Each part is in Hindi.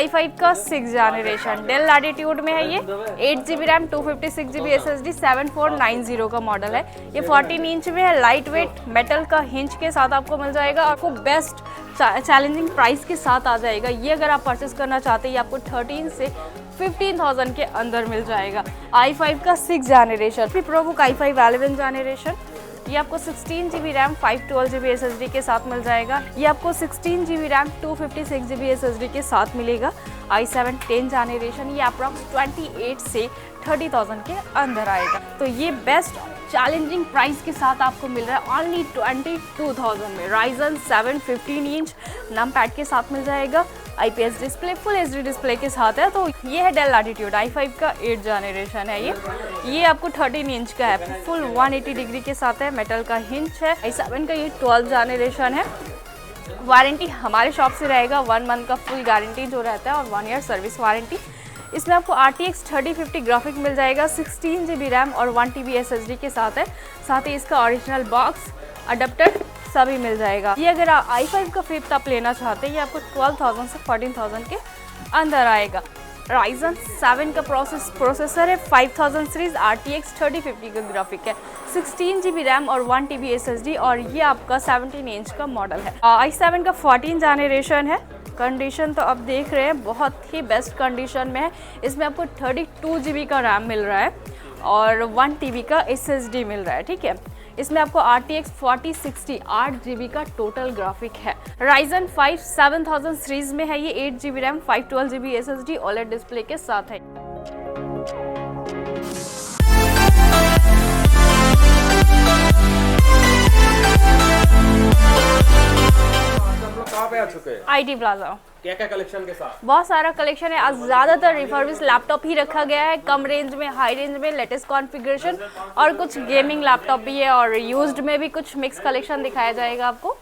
i5 का 6 जनरेशन डेल लैटिट्यूड में है। ये 8GB रैम 256GB SSD 7490 का मॉडल है। ये 14 इंच में है, लाइट वेट मेटल का हिंज के साथ आपको मिल जाएगा। आपको बेस्ट चैलेंजिंग प्राइस के साथ आ जाएगा। ये अगर आप परचेस करना चाहते हैं ये आपको 13 से 15,000 के अंदर मिल जाएगा। i5 का 6 जनरेशन फिर प्रोबुक i5 11 जनरेशन, ये आपको 16GB रैम 512GB SSD के साथ मिल जाएगा। ये आपको 16GB रैम 256GB SSD के साथ मिलेगा। i7 10 जनरेशन, ये अप्रॉक्स 28 से 30,000 के अंदर आएगा। तो ये बेस्ट चैलेंजिंग प्राइस के साथ आपको मिल रहा है ओनली 22,000 में। Ryzen 7 15 इंच नम पैड के साथ मिल जाएगा। IPS display full HD display के साथ है। तो ये है डेल लैटिट्यूड i5 का 8 जनरेशन है। ये आपको 13 इंच का है, फुल 180 डिग्री के साथ है, मेटल का हिंज है। i7 का ये 12 जनरेशन है। वारंटी हमारे शॉप से रहेगा 1 मंथ का फुल गारंटी जो रहता है और 1 ईयर सर्विस वारंटी। इसमें आपको RTX 3050 ग्राफिक मिल जाएगा, 16GB रैम और 1TB SSD के साथ है। साथ ही इसका ओरिजिनल बॉक्स अडेप्टर सभी मिल जाएगा। ये अगर आप i5 का 5th आप लेना चाहते हैं ये आपको 12,000 से 14,000 के अंदर आएगा। Ryzen 7 का प्रोसेसर है, 5000 सीरीज RTX 3050 का ग्राफिक है, 16GB रैम और 1TB SSD और ये आपका 17 इंच का मॉडल है। i7 का 14 जनरेशन है। कंडीशन तो आप देख रहे हैं बहुत ही बेस्ट कंडीशन में है। इसमें आपको 32GB का रैम मिल रहा है और 1TB का SSD मिल रहा है, ठीक है। इसमें आपको RTX 4060 8GB का टोटल ग्राफिक है। Ryzen 5 7000 सीरीज में है, ये 8GB RAM 512GB SSD OLED display के साथ है। कहाँ पे आ चुके हैं? IT plaza. क्या क्या कलेक्शन के साथ? बहुत सारा कलेक्शन है। आज ज़्यादातर रिफर्बिश लैपटॉप ही रखा गया है, कम रेंज में, हाई रेंज में, लेटेस्ट कॉन्फ़िगरेशन और कुछ गेमिंग लैपटॉप भी है और यूज्ड में भी कुछ मिक्स कलेक्शन दिखाया जाएगा आपको।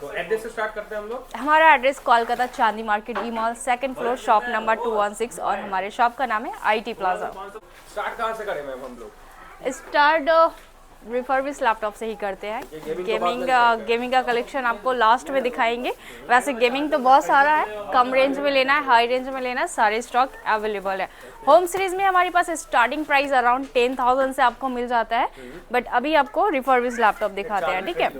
तो एड्रेस से स्टार्ट करते हैं हम लोग। हमारा address Kolkata Chandi market E mall 2nd floor shop number 216 और हमारे शॉप का नाम है IT प्लाजा। स्टार्ट कहाँ से करें मैम हम लोग? स्टार्ट रिफर्बिश लैपटॉप से ही करते हैं। गेमिंग का कलेक्शन आपको लास्ट में दिखाएंगे। वैसे गेमिंग तो बहुत सारा है, कम रेंज में लेना है, हाई रेंज में लेना है, सारे स्टॉक अवेलेबल है। होम सीरीज में हमारे पास स्टार्टिंग प्राइस अराउंड 10,000 से आपको मिल जाता है, बट अभी आपको रिफर्बिश लैपटॉप दिखाते हैं, ठीक है।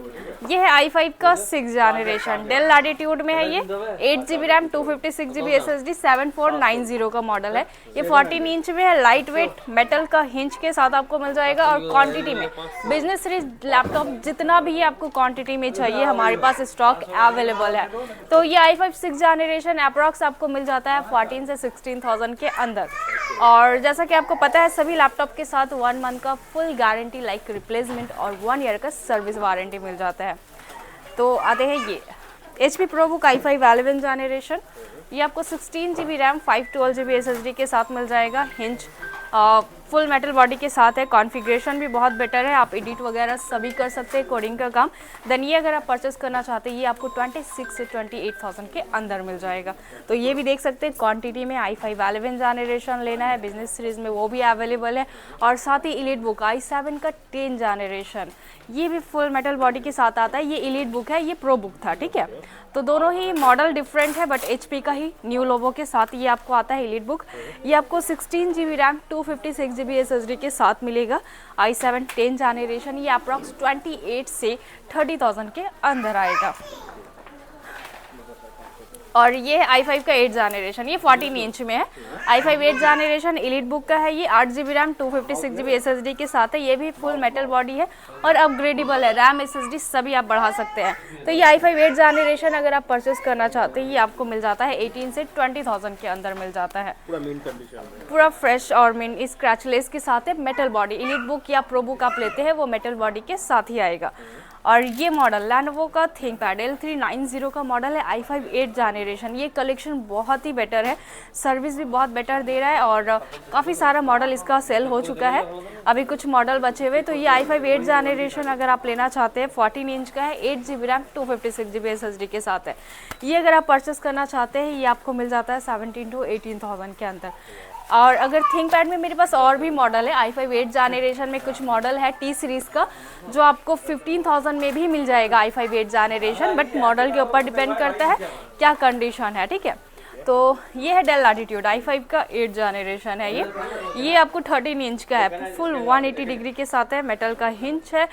ये है i5 का 6 जनरेशन डेल लैटिट्यूड में है। ये 8GB रैम 256GB SSD 7490 का मॉडल है। ये 14 इंच में है, लाइट वेट मेटल का हिंज के साथ आपको मिल जाएगा और क्वांटिटी में बिजनेस सीरीज लैपटॉप जितना भी आपको क्वांटिटी में चाहिए हमारे पास स्टॉक अवेलेबल है। तो ये i5 6 जनरेशन अप्रॉक्स आपको मिल जाता है 14 से 16,000 के अंदर। और जैसा कि आपको पता है सभी लैपटॉप के साथ 1 मंथ का फुल गारंटी लाइक रिप्लेसमेंट और 1 ईयर का सर्विस वारंटी मिल जाता है। तो आते हैं ये HP ProBook i5 11 जनरेशन, ये आपको 16GB रैम 512GB SSD के साथ मिल जाएगा। हिंज फुल मेटल बॉडी के साथ है, कॉन्फ़िगरेशन भी बहुत बेटर है, आप एडिट वगैरह सभी कर सकते हैं, कोडिंग का काम। देन ये अगर आप परचेस करना चाहते हैं ये आपको 26 से 28,000 के अंदर मिल जाएगा। तो ये भी देख सकते हैं क्वांटिटी में i5 11 जनरेशन लेना है बिजनेस सीरीज़ में वो भी अवेलेबल है। और साथ ही एलीट बुक i7 का 10 जनरेशन, ये भी फुल मेटल बॉडी के साथ आता है। ये एलीट बुक है, ये प्रो बुक था, ठीक है। तो दोनों ही मॉडल डिफरेंट है बट HP का ही न्यू लोगो के साथ ये आपको आता है एलीट बुक। ये आपको 16GB रैम 256GB SSD के साथ मिलेगा। i7 10 जनरेशन, ये अप्रॉक्स 28 से 30,000 के अंदर आएगा। और ये है i5 का 8 जनरेशन, ये 14 इंच में है। i5 8 जनरेशन एलीट बुक का है। ये 8GB रैम 256GB SSD के साथ है। ये भी फुल मेटल बॉडी है और अपग्रेडेबल है, रैम SSD सभी आप बढ़ा सकते हैं। तो ये i5 8 जनरेशन अगर आप परचेस करना चाहते हैं ये आपको मिल जाता है 18 से 20,000 के अंदर मिल जाता है। पूरा मीन कंडीशन में, पूरा फ्रेश और मीन स्क्रैचलेस के साथ है। मेटल बॉडी एलीट बुक या प्रो बुक आप लेते हैं वो मेटल बॉडी के साथ ही आएगा। और ये मॉडल Lenovo का ThinkPad L390 का मॉडल है, i5 8 जनरेशन। ये कलेक्शन बहुत ही बेटर है, सर्विस भी बहुत बेटर दे रहा है और काफ़ी सारा मॉडल इसका सेल हो चुका है, अभी कुछ मॉडल बचे हुए। तो ये i5 8 जनरेशन अगर आप लेना चाहते हैं 14 इंच का है, 8GB रैम 256GB SSD के साथ है। ये अगर आप परचेस करना चाहते हैं ये आपको मिल जाता है 17 to 18,000 के अंदर। और अगर थिंकपैड में मेरे पास और भी मॉडल है, i5 8 जनरेशन में कुछ मॉडल है T सीरीज़ का जो आपको 15,000 में भी मिल जाएगा i5 8 जनरेशन, बट मॉडल के ऊपर डिपेंड करता है क्या कंडीशन है, ठीक है। तो ये है डेल लैटिट्यूड i5 का 8 जनरेशन है ये आपको 13 इंच का है, फुल 180 डिग्री के साथ है, मेटल का हिंच है।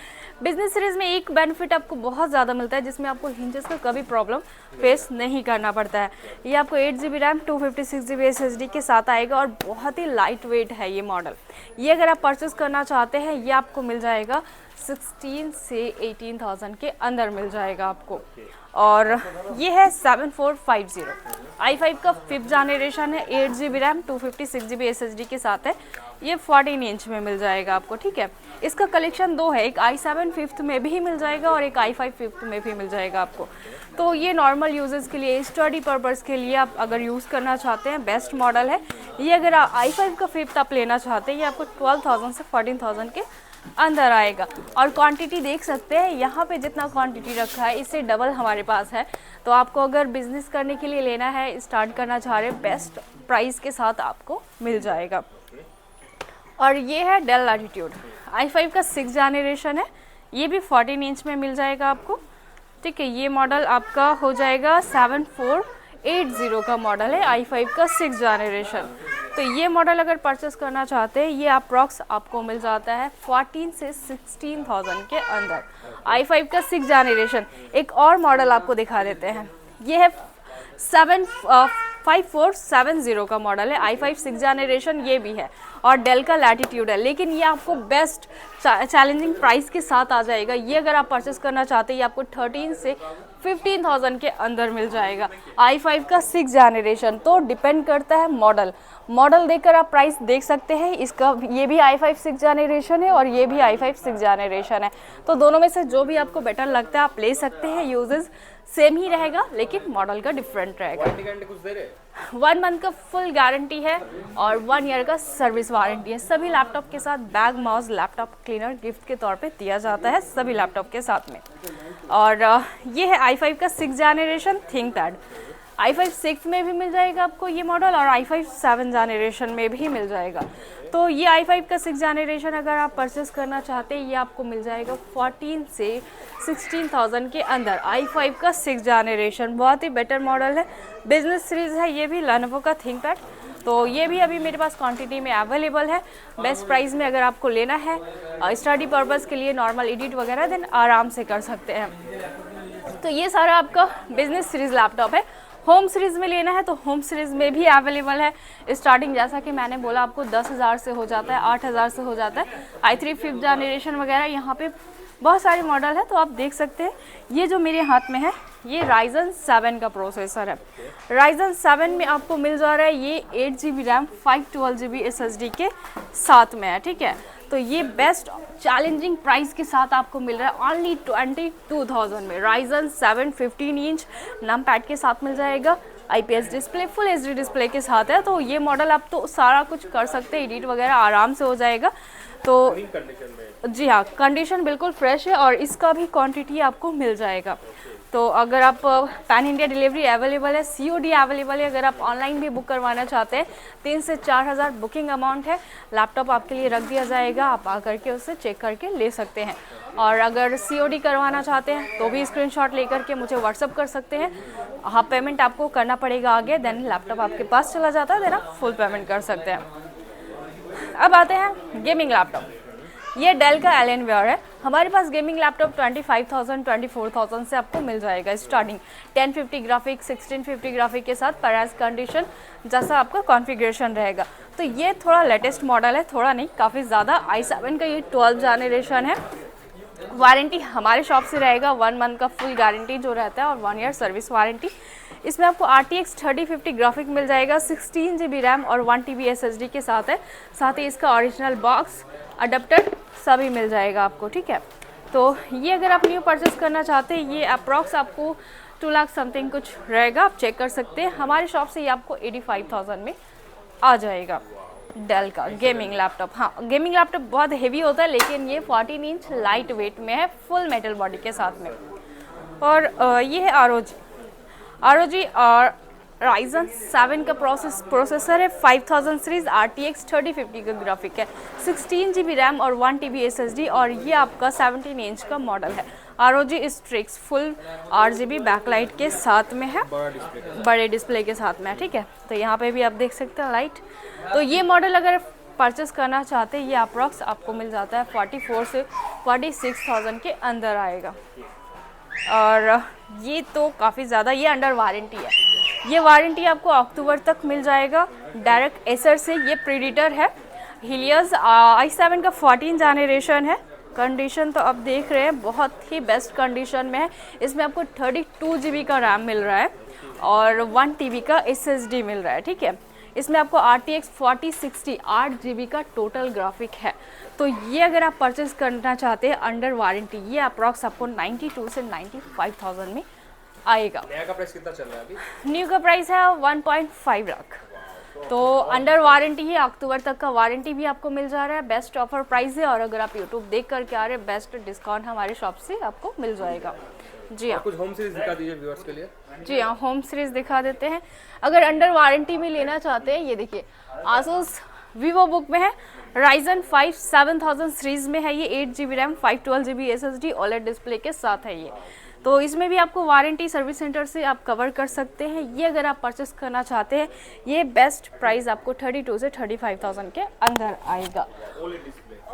बिजनेस सीरीज में एक बेनिफिट आपको बहुत ज़्यादा मिलता है जिसमें आपको हिंचेस का कभी प्रॉब्लम फेस नहीं करना पड़ता है। ये आपको 8 GB रैम 256 GB SSD के साथ आएगा और बहुत ही लाइट वेट है ये मॉडल। ये अगर आप परचेस करना चाहते हैं ये आपको मिल जाएगा 16 से 18,000 के अंदर मिल जाएगा आपको। और ये है 7450 i5 का 5th जनरेशन है, 8 GB रैम 256 GB SSD के साथ है। ये 14 इंच में मिल जाएगा आपको, ठीक है। इसका कलेक्शन दो है, एक i7 5th में भी मिल जाएगा और एक i5 5th में भी मिल जाएगा आपको। तो ये नॉर्मल यूजर्स के लिए, स्टडी पर्पज़ के लिए आप अगर यूज़ करना चाहते हैं बेस्ट मॉडल है ये। अगर i5 का 5th आप लेना चाहते हैं ये आपको 12,000 से 14,000 के अंदर आएगा। और क्वांटिटी देख सकते हैं यहाँ पे जितना क्वांटिटी रखा है इससे डबल हमारे पास है। तो आपको अगर बिजनेस करने के लिए लेना है, स्टार्ट करना चाह रहे हैं, बेस्ट प्राइस के साथ आपको मिल जाएगा। और ये है डेल लैटिट्यूड i5 का 6 जनरेशन है, ये भी 14 इंच में मिल जाएगा आपको, ठीक है। ये मॉडल आपका हो जाएगा 7480 का मॉडल है, i5 का 6 जनरेशन। तो ये मॉडल अगर परचेस करना चाहते हैं ये अप्रॉक्स आपको मिल जाता है 14 से 16,000 के अंदर, i5 का 6 जनरेशन। एक और मॉडल आपको दिखा देते हैं, ये है 5470 का मॉडल है, i5 6 जनरेशन ये भी है और डेल का लैटिट्यूड है। लेकिन ये आपको बेस्ट चैलेंजिंग प्राइस के साथ आ जाएगा। ये अगर आप परचेस करना चाहते हैं ये आपको 13 से 15,000 के अंदर मिल जाएगा, i5 का 6 जनरेशन। तो डिपेंड करता है मॉडल देखकर आप प्राइस देख सकते हैं। इसका ये भी i5 6 जनरेशन है और ये भी i5 6 जनरेशन है। तो दोनों में से जो भी आपको बेटर लगता है आप ले सकते हैं। यूजेस सेम ही रहेगा लेकिन मॉडल का डिफरेंट रहेगा। कुछ दे रहे 1 मंथ का फुल गारंटी है और 1 ईयर का सर्विस वारंटी है। सभी लैपटॉप के साथ bag, mouse, laptop cleaner gift के तौर पे दिया जाता है सभी लैपटॉप के साथ में। और ये है i5 का 6 जनरेशन थिंकपैड, i5 6 में भी मिल जाएगा आपको ये मॉडल और i5 7 जनरेशन में भी मिल जाएगा। तो ये i5 का 6 जनरेशन अगर आप परचेस करना चाहते हैं ये आपको मिल जाएगा 14 से 16,000 के अंदर, i5 का 6 जनरेशन। बहुत ही बेटर मॉडल है, बिजनेस सीरीज है ये भी, लेनोवो का थिंकपैड। तो ये भी अभी मेरे पास क्वांटिटी में अवेलेबल है बेस्ट प्राइस में। अगर आपको लेना है स्टडी पर्पज़ के लिए, नॉर्मल एडिट वगैरह, देन आराम से कर सकते हैं। तो ये सारा आपका बिजनेस सीरीज लैपटॉप है। होम सीरीज़ में लेना है तो होम सीरीज़ में भी अवेलेबल है। स्टार्टिंग जैसा कि मैंने बोला आपको 10,000 से हो जाता है, 8,000 से हो जाता है। i3 5th जनरेशन वगैरह यहाँ पे बहुत सारे मॉडल है तो आप देख सकते हैं। ये जो मेरे हाथ में है ये Ryzen 7 का प्रोसेसर है। Ryzen 7 में आपको मिल जा रहा है ये 8 GB रैम 512 GB SSD के साथ में है, ठीक है। तो ये बेस्ट चैलेंजिंग प्राइस के साथ आपको मिल रहा है ओनली 22,000 में। Ryzen 7 15 इंच नमपैड के साथ मिल जाएगा, IPS display, full HD display के साथ है। तो ये मॉडल आप तो सारा कुछ कर सकते हैं, एडिट वगैरह आराम से हो जाएगा। तो कंडीशन में, जी हाँ, कंडीशन बिल्कुल फ्रेश है और इसका भी क्वांटिटी आपको मिल जाएगा। तो अगर आप पैन इंडिया डिलीवरी अवेलेबल है, COD अवेलेबल है। अगर आप ऑनलाइन भी बुक करवाना चाहते हैं 3 से 4,000 बुकिंग अमाउंट है। लैपटॉप आपके लिए रख दिया जाएगा, आप आकर के उससे चेक करके ले सकते हैं। और अगर COD करवाना चाहते हैं तो भी स्क्रीनशॉट लेकर के मुझे व्हाट्सअप कर सकते हैं। हाँ, पेमेंट आपको करना पड़ेगा आगे, देन लैपटॉप आपके पास चला जाता है, देन आप फुल पेमेंट कर सकते हैं। अब आते हैं गेमिंग लैपटॉप। ये डेल का Alienware है। हमारे पास गेमिंग लैपटॉप 25,000 24,000 से आपको मिल जाएगा स्टार्टिंग। 1050 ग्राफिक, 1650 ग्राफिक के साथ पैरास कंडीशन जैसा आपका कॉन्फ़िगरेशन रहेगा। तो ये थोड़ा लेटेस्ट मॉडल है, थोड़ा नहीं काफ़ी ज़्यादा। i7 का ये 12 जनरेशन है। वारंटी हमारे शॉप से रहेगा 1 मंथ का फुल गारंटी जो रहता है और 1 ईयर सर्विस वारंटी। इसमें आपको RTX 3050 ग्राफिक मिल जाएगा, 16 GB रैम और 1 TB SSD के साथ है। साथ ही इसका ओरिजिनल बॉक्स, अडेप्टर सभी मिल जाएगा आपको, ठीक है। तो ये अगर आप न्यू परचेस करना चाहते हैं ये अप्रॉक्स आपको 2 लाख समथिंग कुछ रहेगा, आप चेक कर सकते हैं। हमारे शॉप से ये आपको 85,000 में आ जाएगा डेल का गेमिंग लैपटॉप। हाँ, गेमिंग लैपटॉप बहुत हेवी होता है लेकिन ये 14 इंच लाइट वेट में है, फुल मेटल बॉडी के साथ में। और ये है ROG और Ryzen 7 का प्रोसेसर है, 5000 सीरीज, RTX 3050 का ग्राफिक है, 16 GB रैम और 1 TB SSD और ये आपका 17 इंच का मॉडल है। ROG Strix full RGB backlight के साथ में है, बड़ा डिस्प्ले का। बड़े डिस्प्ले के साथ में है, ठीक है। तो यहाँ पे भी आप देख सकते हैं लाइट। तो ये मॉडल अगर परचेस करना चाहते हैं ये अप्रॉक्स आपको मिल जाता है 44 से 46,000 के अंदर आएगा। और ये तो काफ़ी ज़्यादा, ये अंडर वारंटी है, ये वारंटी आपको अक्टूबर तक मिल जाएगा डायरेक्ट एसर से। ये प्रीडेटर है, हीलियस i7 का 14 जनरेशन है। कंडीशन तो आप देख रहे हैं बहुत ही बेस्ट कंडीशन में है। इसमें आपको 32 GB का रैम मिल रहा है और 1 TB का SSD मिल रहा है, ठीक है। इसमें आपको RTX 4060 8 GB का टोटल ग्राफिक है। तो ये अगर आप परचेस करना चाहते हैं अंडर वारंटी, ये अप्रॉक्स आपको 92 से 95,000 में आएगा। नया का प्राइस कितना चल रहा है अभी? न्यू का प्राइस है 1.5 लाख। तो अंडर वारंटी है, अक्टूबर तक का वारंटी भी आपको मिल जा रहा है। बेस्ट ऑफर प्राइस है और अगर आप यूट्यूब देख करके आ रहे हैं बेस्ट डिस्काउंट हमारे शॉप से आपको मिल जाएगा। जी हाँ, कुछ होम सीरीज दिखा दीजिए व्यूअर्स के लिए। जी हाँ, होम सीरीज दिखा देते हैं। अगर अंडर वारंटी में लेना चाहते हैं, ये देखिए आसूस वीवो बुक में है, Ryzen 5 7000 सीरीज में है ये, 8 GB RAM 512 GB SSD OLED display के साथ है ये। तो इसमें भी आपको वारंटी सर्विस सेंटर से आप कवर कर सकते हैं। ये अगर आप परचेस करना चाहते हैं ये बेस्ट प्राइस आपको 32 से 35,000 के अंदर आएगा,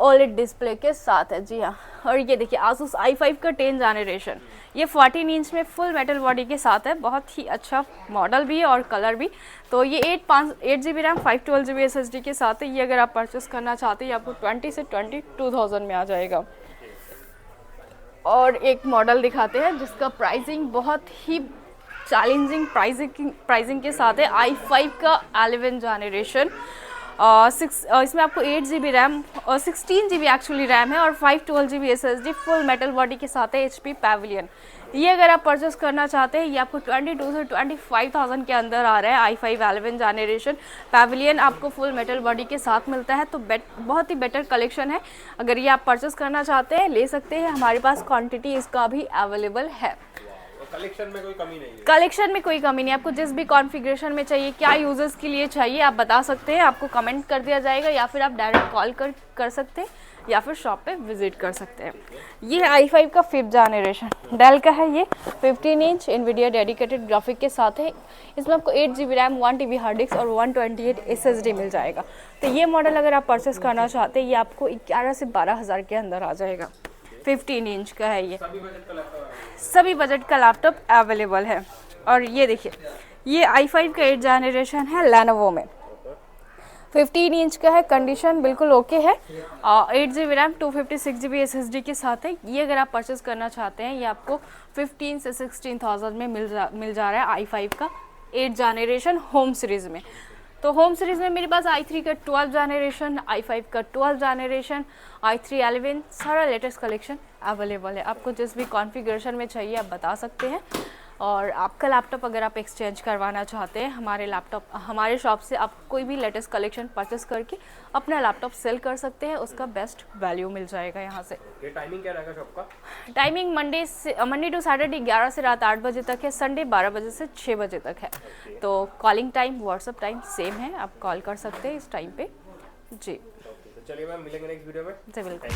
OLED डिस्प्ले के साथ है। जी हाँ, और ये देखिए Asus i5 का 10 जनरेशन, ये 14 इंच में फुल मेटल बॉडी के साथ है, बहुत ही अच्छा मॉडल भी है और कलर भी। तो ये 8 GB रैम 512 GB SSD के साथ है। ये अगर आप परचेस करना चाहते हैं आपको 20 से 22,000 में आ जाएगा। और एक मॉडल दिखाते हैं जिसका प्राइसिंग बहुत ही चैलेंजिंग प्राइसिंग के साथ है, i5 का 11 जनरेशन। इसमें आपको 8 GB रैम और 16 GB एक्चुअली रैम है और 512 GB SSD full metal body के साथ है, HP पैविलियन। ये अगर आप परचेस करना चाहते हैं ये आपको 22 से 25,000 के अंदर आ रहा है। i5 11 जनरेशन पैविलियन आपको फुल मेटल बॉडी के साथ मिलता है। तो बहुत ही बेटर कलेक्शन है, अगर ये आप परचेस करना चाहते हैं ले सकते हैं, हमारे पास क्वांटिटी इसका भी अवेलेबल है। कलेक्शन में कोई कमी नहीं है? कलेक्शन में कोई कमी नहीं, आपको जिस भी कॉन्फ़िगरेशन में चाहिए, क्या यूजर्स के लिए चाहिए आप बता सकते हैं, आपको कमेंट कर दिया जाएगा या फिर आप डायरेक्ट कॉल कर सकते हैं या फिर शॉप पे विजिट कर सकते हैं। ये i5 का 5th जनरेशन डेल का है, ये 15 इंच NVIDIA डेडिकेटेड ग्राफिक के साथ है। इसमें आपको 8 GB RAM 1 TB hard disk और 128 SSD मिल जाएगा। तो ये मॉडल अगर आप परचेस करना चाहते हैं ये आपको 11 से 12,000 के अंदर आ जाएगा। 15 इंच का है ये, सभी बजट का लैपटॉप अवेलेबल है। और ये देखिए ये i5 का 8 जनरेशन है Lenovo में, 15 इंच का है, कंडीशन बिल्कुल ओके है। 8 GB रैम 256 GB SSD के साथ है। ये अगर आप परचेस करना चाहते हैं ये आपको 15 से 16,000 में मिल जा रहा है i5 का 8 जनरेशन होम सीरीज़ में। तो होम सीरीज़ में मेरे पास i3 का 12 जनरेशन, i5 का 12 जनरेशन, i3 11 सारा लेटेस्ट कलेक्शन अवेलेबल है। आपको जिस भी कॉन्फ़िगरेशन में चाहिए आप बता सकते हैं। और आपका लैपटॉप अगर आप एक्सचेंज करवाना चाहते हैं हमारे शॉप से आप कोई भी लेटेस्ट कलेक्शन परचेस करके अपना लैपटॉप सेल कर सकते हैं, उसका बेस्ट वैल्यू मिल जाएगा यहाँ से। ये टाइमिंग क्या रहेगा शॉप का? टाइमिंग मंडे टू सैटरडे 11 से रात 8 बजे तक है, संडे 12 बजे से 6 बजे तक है। तो calling time WhatsApp time same है, आप कॉल कर सकते हैं इस टाइम पे। जी तो चलिए मैम, मिलेंगे नेक्स्ट वीडियो में। जी बिल्कुल।